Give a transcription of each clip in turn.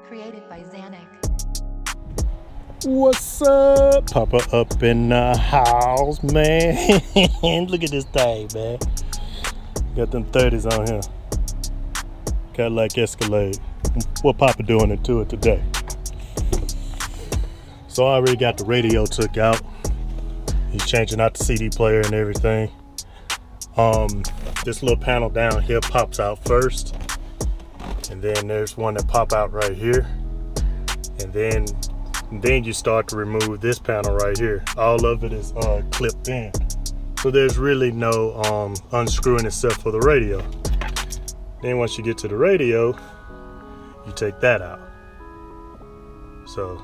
Created by Xanic. What's up? Poppa up in the house, man. Look at this thing, man. Got them 30s on here. Cadillac Escalade. What Poppa doing into it today? So I already got the radio took out. He's changing out the CD player and everything. This little panel down here pops out first, and then there's one that pop out right here, and then you start to remove this panel right here. All of it is clipped in, so there's really no unscrewing except for the radio. Then once you get to the radio, you take that out. So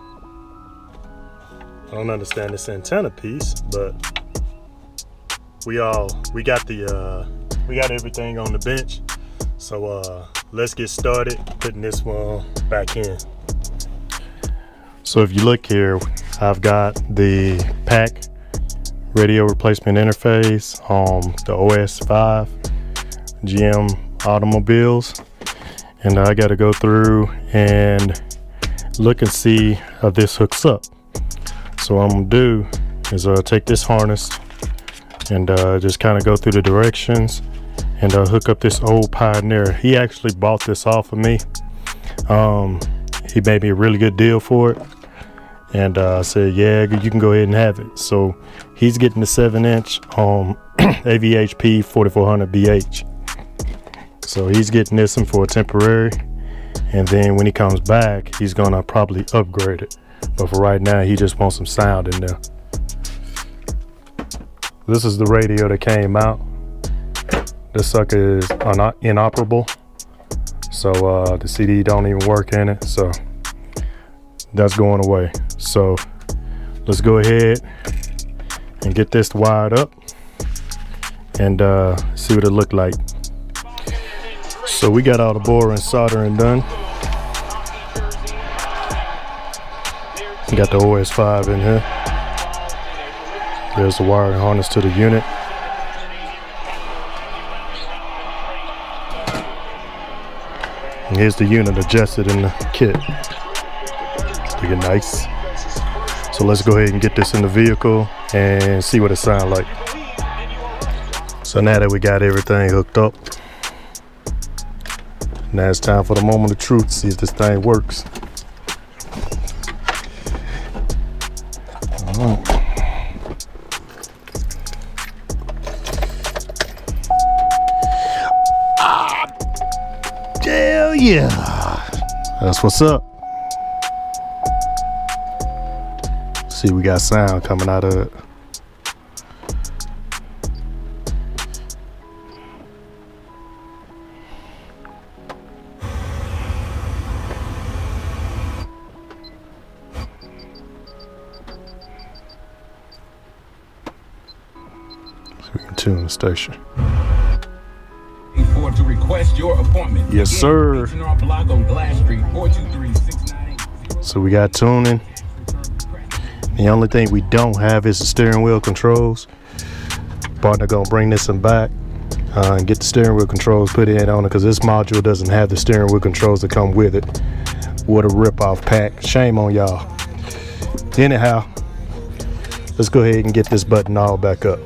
I don't understand this antenna piece, but we got everything on the bench. So let's get started putting this one back in. So if you look here, I've got the pack radio replacement interface on the OS 5 GM automobiles, and I got to go through and look and see how this hooks up. So what I'm gonna do is take this harness and just kind of go through the directions and hook up this old Pioneer. He actually bought this off of me. He made me a really good deal for it, and I said, yeah, you can go ahead and have it. So he's getting the 7-inch AVHP 4400 BH. So he's getting this one for a temporary, and then when he comes back, he's gonna probably upgrade it. But for right now, he just wants some sound in there. This is the radio that came out. This sucker is inoperable, so the CD don't even work in it, so that's going away. So let's go ahead and get this wired up and see what it looked like. So we got all the boring and soldering done. Got the OS 5 in here. There's the wiring harness to the unit. And here's the unit adjusted in the kit. It's looking nice. So let's go ahead and get this in the vehicle and see what it sounds like. So now that we got everything hooked up, now it's time for the moment of truth, see if this thing works. Hell yeah, that's what's up. See, we got sound coming out of it. So we can tune the station. To request your appointment. Yes, sir. So we got tuning. The only thing we don't have is the steering wheel controls. Partner gonna bring this one back and get the steering wheel controls put in on it, because this module doesn't have the steering wheel controls that come with it. What a rip-off pack. Shame on y'all. Anyhow, let's go ahead and get this button all back up.